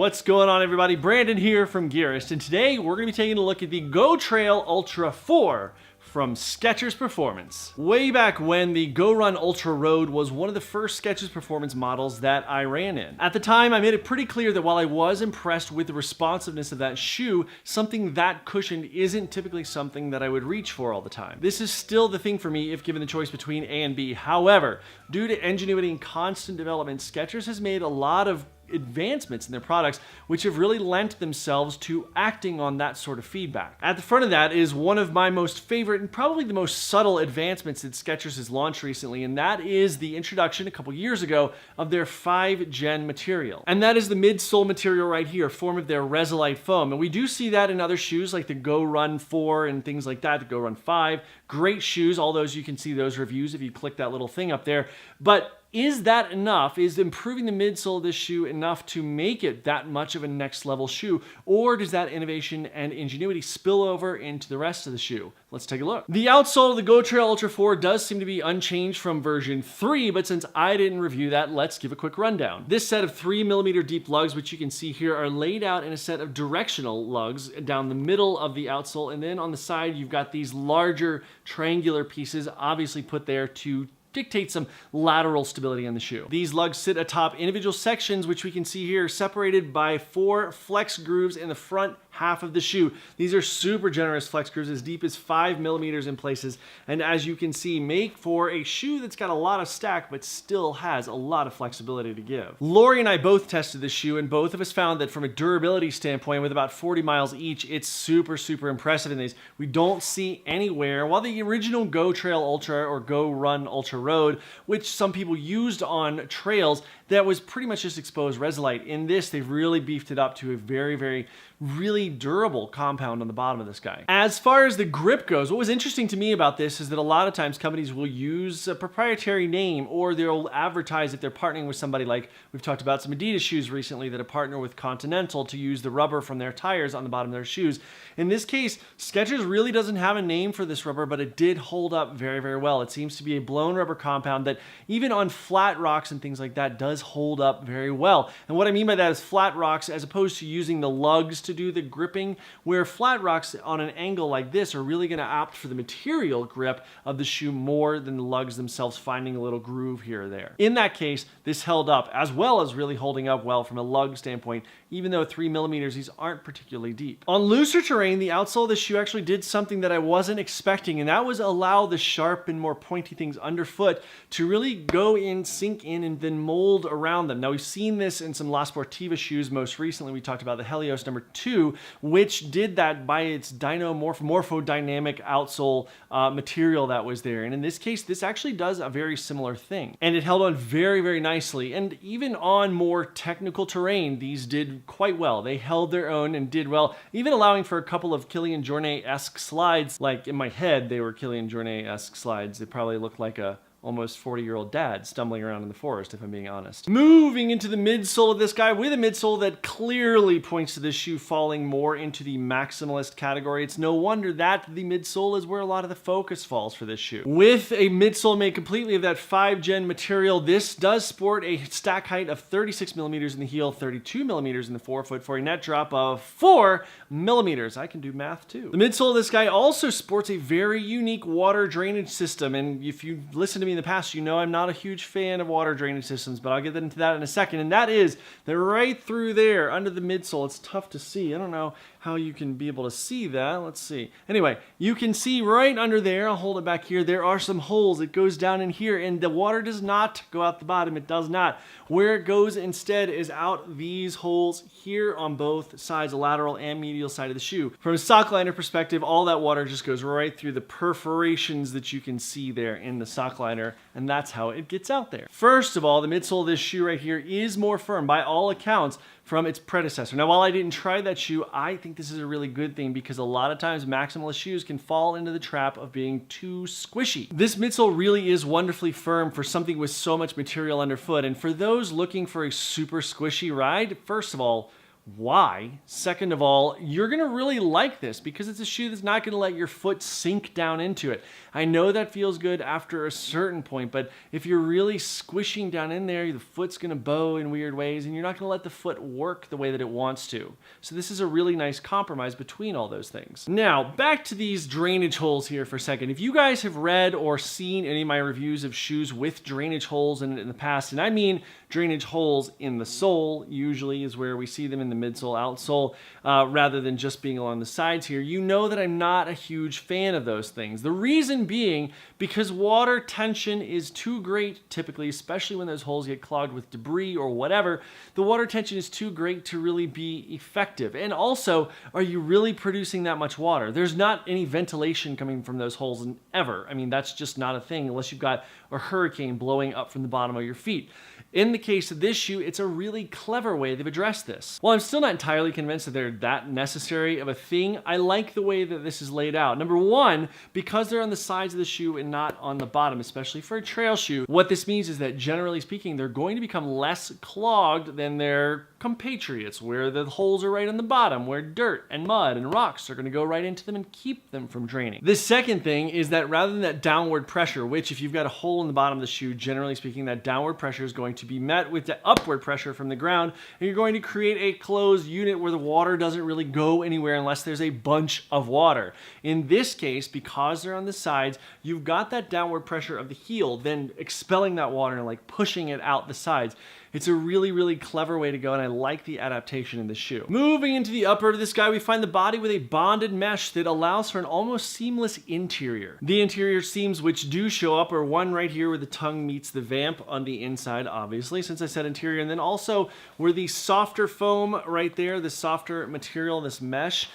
What's going on, everybody? Brandon here from Gearist, and today we're going to be taking a look at the GOTrail Ultra 4 from Skechers Performance. Way back when, the GOrun Ultra Road was one of the first Skechers Performance models that I ran in. At the time, I made it pretty clear that while I was impressed with the responsiveness of that shoe, something that cushioned isn't typically something that I would reach for all the time. This is still the thing for me if given the choice between A and B. However, due to ingenuity and constant development, Skechers has made a lot of advancements in their products, which have really lent themselves to acting on that sort of feedback. At the front of that is one of my most favorite and probably the most subtle advancements that Skechers has launched recently, and that is the introduction a couple years ago of their 5 Gen material. And that is the midsole material right here, a form of their Resolite foam. And we do see that in other shoes like the GOrun 4 and things like that, the GOrun 5. Great shoes, all those, you can see those reviews if you click that little thing up there. But is that enough? Is improving the midsole of this shoe enough to make it that much of a next level shoe? Or does that innovation and ingenuity spill over into the rest of the shoe? Let's take a look. The outsole of the GOTrail Ultra 4 does seem to be unchanged from version 3, but since I didn't review that, let's give a quick rundown. This set of 3mm deep lugs, which you can see here, are laid out in a set of directional lugs down the middle of the outsole, and then on the side you've got these larger triangular pieces obviously put there to dictate some lateral stability on the shoe. These lugs sit atop individual sections, which we can see here, separated by 4 flex grooves in the front half of the shoe. These are super generous flex grooves, as deep as 5mm in places, and as you can see, make for a shoe that's got a lot of stack but still has a lot of flexibility to give. Lori and I both tested this shoe, and both of us found that from a durability standpoint, with about 40 miles each, it's super impressive in these. We don't see anywhere, while the original GOTrail Ultra or GOrun Ultra Road, which some people used on trails, that was pretty much just exposed Resolite. In this, they've really beefed it up to a very really durable compound on the bottom of this guy. As far as the grip goes, what was interesting to me about this is that a lot of times companies will use a proprietary name, or they'll advertise if they're partnering with somebody, like we've talked about some Adidas shoes recently that have partnered with Continental to use the rubber from their tires on the bottom of their shoes. In this case, Skechers really doesn't have a name for this rubber, but it did hold up very well. It seems to be a blown rubber compound that even on flat rocks and things like that does hold up very well. And what I mean by that is flat rocks, as opposed to using the lugs to do the gripping, where flat rocks on an angle like this are really going to opt for the material grip of the shoe more than the lugs themselves finding a little groove here or there. In that case, this held up, as well as really holding up well from a lug standpoint, even though 3mm, these aren't particularly deep. On looser terrain, the outsole of the shoe actually did something that I wasn't expecting, and that was allow the sharp and more pointy things underfoot to really go in, sink in, and then mold around them. Now, we've seen this in some La Sportiva shoes. Most recently, we talked about the Helios number 2, which did that by its morphodynamic outsole material that was there. And in this case, this actually does a very similar thing. And it held on very nicely. And even on more technical terrain, these did quite well. They held their own and did well, even allowing for a couple of Kilian Jornet-esque slides. Like in my head, they were Kilian Jornet-esque slides. They probably looked like a almost 40-year-old dad stumbling around in the forest, if I'm being honest. Moving into the midsole of this guy, with a midsole that clearly points to this shoe falling more into the maximalist category. It's no wonder that the midsole is where a lot of the focus falls for this shoe. With a midsole made completely of that 5 Gen material, this does sport a stack height of 36mm in the heel, 32mm in the forefoot, for a net drop of 4mm. I can do math too. The midsole of this guy also sports a very unique water drainage system, and if you listen to me in the past, you know I'm not a huge fan of water drainage systems, but I'll get into that in a second. And that is that right through there under the midsole, it's tough to see. I don't know how you can be able to see that. Let's see. Anyway, you can see right under there, I'll hold it back here, there are some holes. It goes down in here, and the water does not go out the bottom. It does not. Where it goes instead is out these holes here on both sides, the lateral and medial side of the shoe. From a sock liner perspective, all that water just goes right through the perforations that you can see there in the sock liner, and that's how it gets out there. First of all, the midsole of this shoe right here is more firm by all accounts from its predecessor. Now, while I didn't try that shoe, I think this is a really good thing, because a lot of times maximalist shoes can fall into the trap of being too squishy. This midsole really is wonderfully firm for something with so much material underfoot, and for those looking for a super squishy ride, first of all, Why? Second of all, you're going to really like this because it's a shoe that's not going to let your foot sink down into it. I know that feels good after a certain point, but if you're really squishing down in there, the foot's going to bow in weird ways and you're not going to let the foot work the way that it wants to. So this is a really nice compromise between all those things. Now, back to these drainage holes here for a second. If you guys have read or seen any of my reviews of shoes with drainage holes in the past, and I mean drainage holes in the sole, usually is where we see them in the midsole, outsole, rather than just being along the sides here, you know that I'm not a huge fan of those things. The reason being because water tension is too great typically, especially when those holes get clogged with debris or whatever. The water tension is too great to really be effective. And also, are you really producing that much water? There's not any ventilation coming from those holes ever. I mean, that's just not a thing unless you've got a hurricane blowing up from the bottom of your feet. In the case of this shoe, it's a really clever way they've addressed this. While I'm still not entirely convinced that they're that necessary of a thing, I like the way that this is laid out. Number one, because they're on the sides of the shoe and not on the bottom, especially for a trail shoe, what this means is that generally speaking, they're going to become less clogged than their compatriots, where the holes are right on the bottom, where dirt and mud and rocks are going to go right into them and keep them from draining. The second thing is that rather than that downward pressure, which if you've got a hole in the bottom of the shoe, generally speaking, that downward pressure is going to be met with the upward pressure from the ground, and you're going to create a closed unit where the water doesn't really go anywhere unless there's a bunch of water. In this case, because they're on the sides, you've got that downward pressure of the heel, then expelling that water and like pushing it out the sides. It's a really, really clever way to go, and I like the adaptation in the shoe. Moving into the upper of this guy, we find the body with a bonded mesh that allows for an almost seamless interior. The interior seams which do show up are one right here where the tongue meets the vamp on the inside, obviously, since I said interior, and then also where the softer foam right there, the softer material, this mesh,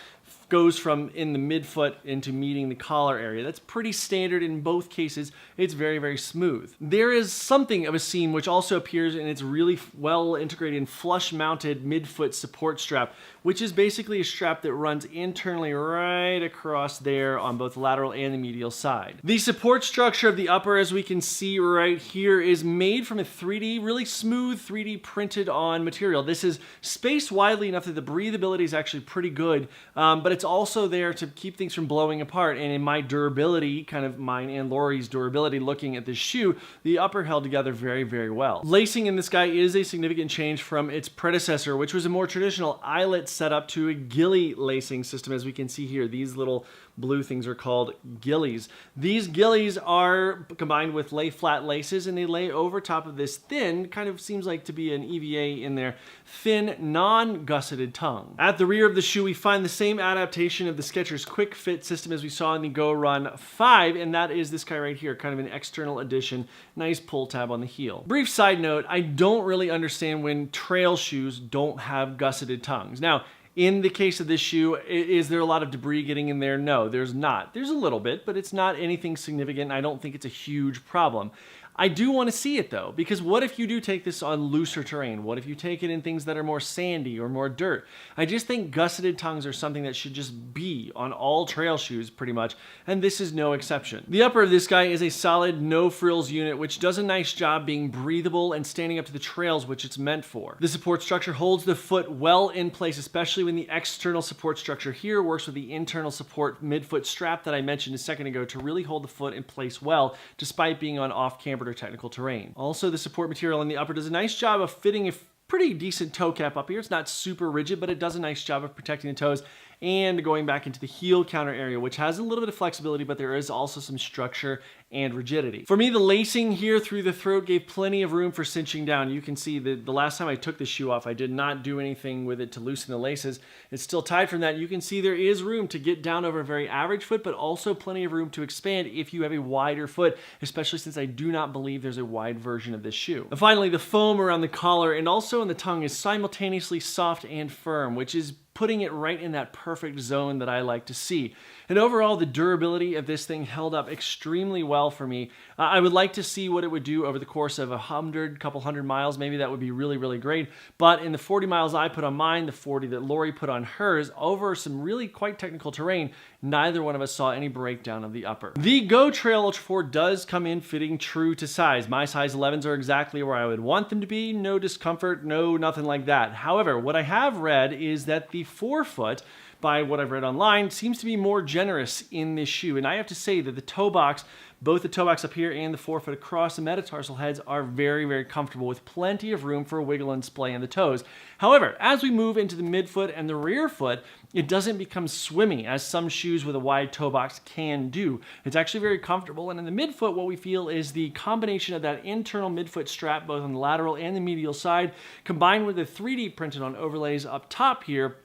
goes from in the midfoot into meeting the collar area. That's pretty standard in both cases. It's very, very smooth. There is something of a seam which also appears, and it's really well integrated in flush mounted midfoot support strap, which is basically a strap that runs internally right across there on both the lateral and the medial side. The support structure of the upper, as we can see right here, is made from a 3D, really smooth 3D printed on material. This is spaced widely enough that the breathability is actually pretty good, but it's also there to keep things from blowing apart. And in my durability, kind of mine and Lori's durability looking at this shoe, the upper held together very, very well. Lacing in this guy is a significant change from its predecessor, which was a more traditional eyelet setup to a gilly lacing system. As we can see here, these little blue things are called gillies. These gillies are combined with lay flat laces, and they lay over top of this thin, kind of seems like to be an EVA in there, thin, non-gusseted tongue. At the rear of the shoe, we find the same adaptation of the Skechers Quick Fit system as we saw in the GOrun 5, and that is this guy right here, kind of an external addition, nice pull tab on the heel. Brief side note, I don't really understand when trail shoes don't have gusseted tongues. Now, in the case of this shoe, is there a lot of debris getting in there? No, there's not. There's a little bit, but it's not anything significant. I don't think it's a huge problem. I do want to see it though, because what if you do take this on looser terrain? What if you take it in things that are more sandy or more dirt? I just think gusseted tongues are something that should just be on all trail shoes pretty much, and this is no exception. The upper of this guy is a solid no frills unit, which does a nice job being breathable and standing up to the trails which it's meant for. The support structure holds the foot well in place, especially when the external support structure here works with the internal support midfoot strap that I mentioned a second ago to really hold the foot in place well, despite being on off-cambered or technical terrain. Also, the support material in the upper does a nice job of fitting a pretty decent toe cap up here. It's not super rigid, but it does a nice job of protecting the toes and going back into the heel counter area, which has a little bit of flexibility, but there is also some structure and rigidity. For me, the lacing here through the throat gave plenty of room for cinching down. You can see that the last time I took the shoe off, I did not do anything with it to loosen the laces. It's still tied from that. You can see there is room to get down over a very average foot, but also plenty of room to expand if you have a wider foot, especially since I do not believe there's a wide version of this shoe. And finally, the foam around the collar and also in the tongue is simultaneously soft and firm, which is putting it right in that perfect zone that I like to see. And overall, the durability of this thing held up extremely well for me. I would like to see what it would do over the course of couple hundred miles. Maybe that would be really, really great. But in the 40 miles I put on mine, the 40 that Lori put on hers, over some really quite technical terrain, neither one of us saw any breakdown of the upper. The GOtrAil Ultra 4 does come in fitting true to size. My size 11s are exactly where I would want them to be. No discomfort, no nothing like that. However, what I have read is that the forefoot, by what I've read online, seems to be more generous in this shoe. And I have to say that the toe box, both the toe box up here and the forefoot across the metatarsal heads, are very, very comfortable with plenty of room for wiggle and splay in the toes. However, as we move into the midfoot and the rear foot, it doesn't become swimmy as some shoes with a wide toe box can do. It's actually very comfortable. And in the midfoot, what we feel is the combination of that internal midfoot strap, both on the lateral and the medial side, combined with the 3D printed on overlays up top here.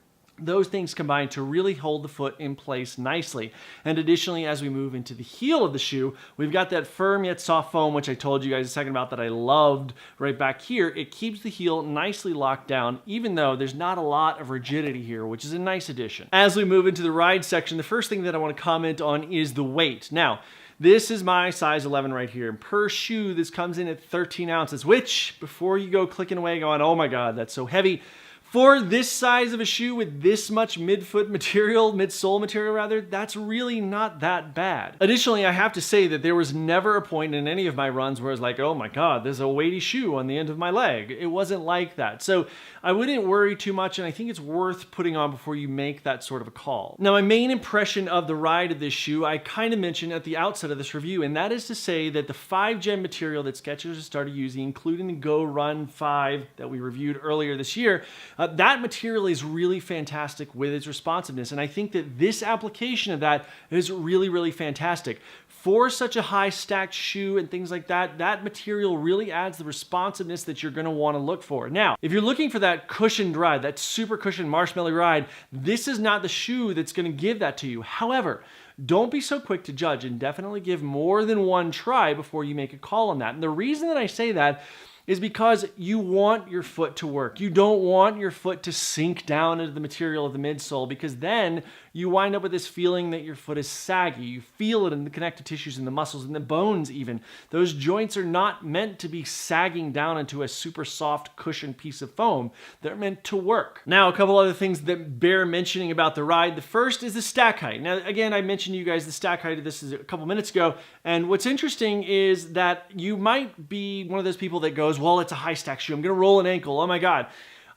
Those things combine to really hold the foot in place nicely. And additionally, as we move into the heel of the shoe, we've got that firm yet soft foam, which I told you guys a second about that I loved right back here. It keeps the heel nicely locked down, even though there's not a lot of rigidity here, which is a nice addition. As we move into the ride section, the first thing that I want to comment on is the weight. Now, this is my size 11 right here. Per shoe, this comes in at 13 ounces, which, before you go clicking away going, oh my God, that's so heavy, for this size of a shoe with this much midfoot material, midsole material rather, that's really not that bad. Additionally, I have to say that there was never a point in any of my runs where I was like, oh my God, there's a weighty shoe on the end of my leg. It wasn't like that. So I wouldn't worry too much, and I think it's worth putting on before you make that sort of a call. Now, my main impression of the ride of this shoe, I kind of mentioned at the outset of this review, and that is to say that the 5-gen material that Skechers has started using, including the GOrun 5 that we reviewed earlier this year, that material is really fantastic with its responsiveness, and I think that this application of that is really, really fantastic. For such a high stacked shoe and things like that, that material really adds the responsiveness that you're going to want to look for. Now, if you're looking for that cushioned ride, that super cushioned marshmallow ride, this is not the shoe that's going to give that to you. However, don't be so quick to judge and definitely give more than one try before you make a call on that. And the reason that I say that is because you want your foot to work. You don't want your foot to sink down into the material of the midsole, because then you wind up with this feeling that your foot is saggy. You feel it in the connective tissues and the muscles and the bones even. Those joints are not meant to be sagging down into a super soft cushioned piece of foam. They're meant to work. Now, a couple other things that bear mentioning about the ride. The first is the stack height. Now, again, I mentioned to you guys the stack height of this is a couple minutes ago, and what's interesting is that you might be one of those people that goes, well, it's a high stack shoe. I'm going to roll an ankle. Oh my God.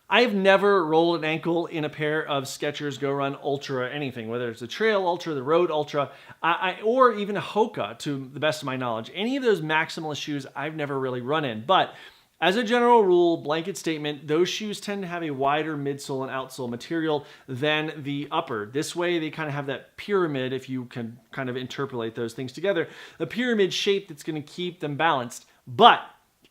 I've never rolled an ankle in a pair of Skechers GOrun Ultra anything, whether it's the Trail Ultra, the Road Ultra, or even a Hoka, to the best of my knowledge. Any of those maximalist shoes I've never really run in. But as a general rule, blanket statement, those shoes tend to have a wider midsole and outsole material than the upper. This way, they kind of have that pyramid, if you can kind of interpolate those things together, a pyramid shape that's going to keep them balanced. But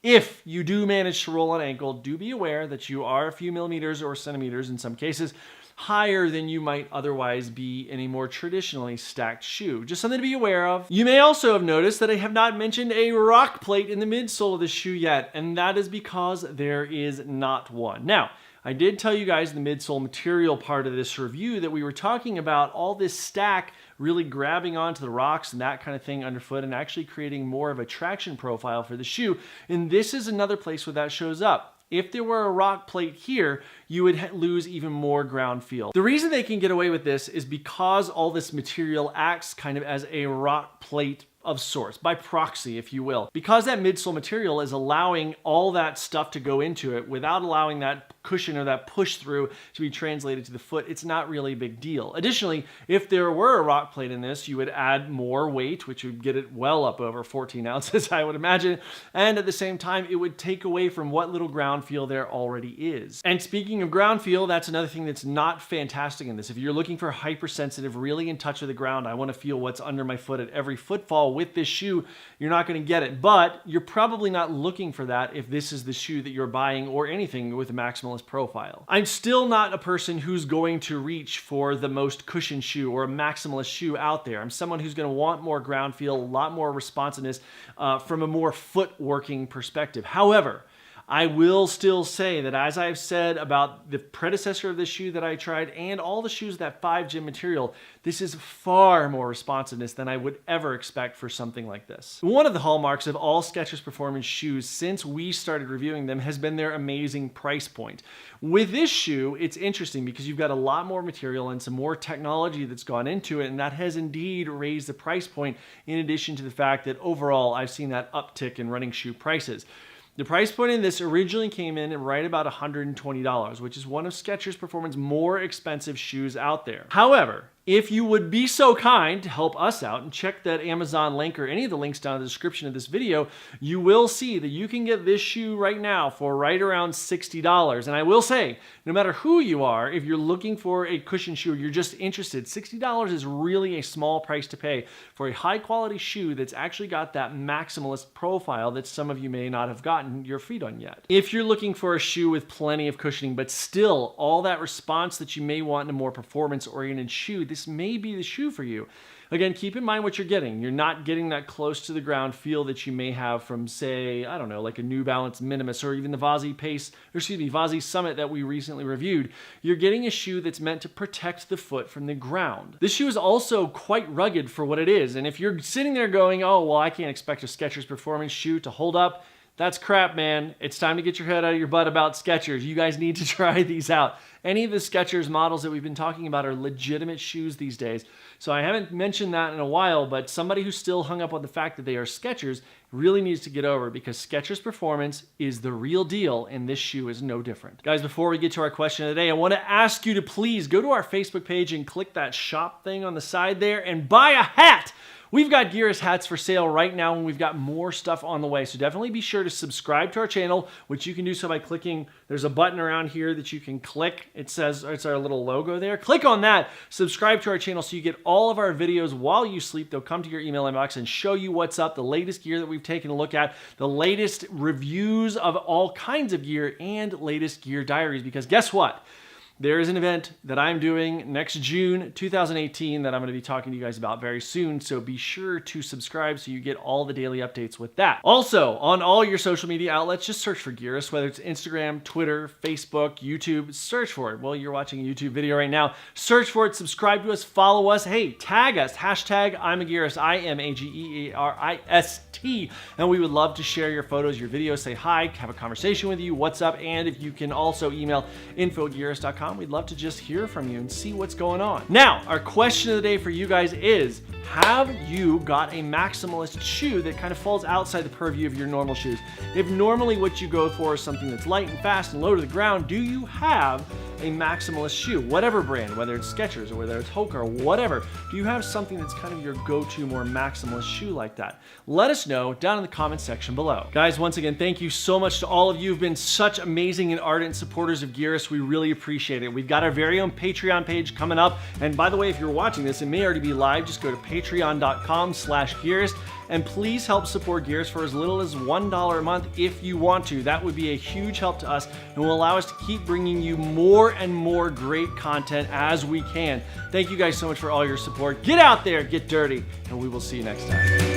if you do manage to roll an ankle, do be aware that you are a few millimeters or centimeters in some cases higher than you might otherwise be in a more traditionally stacked shoe. Just something to be aware of. You may also have noticed that I have not mentioned a rock plate in the midsole of the shoe yet, and that is because there is not one. Now, I did tell you guys in the midsole material part of this review that we were talking about all this stack really grabbing onto the rocks and that kind of thing underfoot and actually creating more of a traction profile for the shoe. And this is another place where that shows up. If there were a rock plate here, you would lose even more ground feel. The reason they can get away with this is because all this material acts kind of as a rock plate of sorts, by proxy, if you will. Because that midsole material is allowing all that stuff to go into it without allowing that cushion or that push through to be translated to the foot, it's not really a big deal. Additionally, if there were a rock plate in this, you would add more weight, which would get it well up over 14 ounces, I would imagine. And at the same time, it would take away from what little ground feel there already is. And speaking of ground feel, that's another thing that's not fantastic in this. If you're looking for hypersensitive, really in touch with the ground, I want to feel what's under my foot at every footfall with this shoe, you're not going to get it. But you're probably not looking for that if this is the shoe that you're buying or anything with a maximalist profile. I'm still not a person who's going to reach for the most cushioned shoe or a maximalist shoe out there. I'm someone who's going to want more ground feel, a lot more responsiveness from a more footworking perspective. However, I will still say that, as I've said about the predecessor of this shoe that I tried and all the shoes that 5 gym material, this is far more responsiveness than I would ever expect for something like this. One of the hallmarks of all Skechers Performance shoes since we started reviewing them has been their amazing price point. With this shoe, it's interesting because you've got a lot more material and some more technology that's gone into it, and that has indeed raised the price point, in addition to the fact that overall I've seen that uptick in running shoe prices. The price point in this originally came in at right about $120, which is one of Skechers Performance's more expensive shoes out there. However, if you would be so kind to help us out and check that Amazon link or any of the links down in the description of this video, you will see that you can get this shoe right now for right around $60. And I will say, no matter who you are, if you're looking for a cushion shoe or you're just interested, $60 is really a small price to pay for a high quality shoe that's actually got that maximalist profile that some of you may not have gotten your feet on yet. If you're looking for a shoe with plenty of cushioning, but still all that response that you may want in a more performance-oriented shoe, this may be the shoe for you. Again, keep in mind what you're getting. You're not getting that close to the ground feel that you may have from, say, I don't know, like a New Balance Minimus or even the Vasi Summit that we recently reviewed. You're getting a shoe that's meant to protect the foot from the ground. This shoe is also quite rugged for what it is. And if you're sitting there going, oh, well, I can't expect a Skechers Performance shoe to hold up, that's crap, man. It's time to get your head out of your butt about Skechers. You guys need to try these out. Any of the Skechers models that we've been talking about are legitimate shoes these days. So I haven't mentioned that in a while, but somebody who's still hung up on the fact that they are Skechers really needs to get over it, because Skechers Performance is the real deal and this shoe is no different. Guys, before we get to our question of the day, I want to ask you to please go to our Facebook page and click that shop thing on the side there and buy a hat. We've got Gearist hats for sale right now, and we've got more stuff on the way. So definitely be sure to subscribe to our channel, which you can do so by clicking. There's a button around here that you can click. It says, it's our little logo there. Click on that. Subscribe to our channel so you get all of our videos while you sleep. They'll come to your email inbox and show you what's up, the latest gear that we've taken a look at, the latest reviews of all kinds of gear, and latest gear diaries. Because guess what? There is an event that I'm doing next June 2018 that I'm going to be talking to you guys about very soon, so be sure to subscribe so you get all the daily updates with that. Also, on all your social media outlets, just search for Gearist, whether it's Instagram, Twitter, Facebook, YouTube, search for it. Well, you're watching a YouTube video right now. Search for it, subscribe to us, follow us. Hey, tag us, hashtag I'm a Gearist, IMAGERIST, and we would love to share your photos, your videos, say hi, have a conversation with you, what's up, and if you can also email info@gearist.com. We'd love to just hear from you and see what's going on. Now, our question of the day for you guys is, have you got a maximalist shoe that kind of falls outside the purview of your normal shoes? If normally what you go for is something that's light and fast and low to the ground, do you have a maximalist shoe? Whatever brand, whether it's Skechers or whether it's Hoka or whatever, do you have something that's kind of your go-to more maximalist shoe like that? Let us know down in the comments section below. Guys, once again, thank you so much to all of you who've been such amazing and ardent supporters of Gearist. We really appreciate it. We've got our very own Patreon page coming up. And by the way, if you're watching this, it may already be live. Just go to patreon.com/Gearist. And please help support Gearist for as little as $1 a month if you want to. That would be a huge help to us and will allow us to keep bringing you more and more great content as we can. Thank you guys so much for all your support. Get out there, get dirty, and we will see you next time.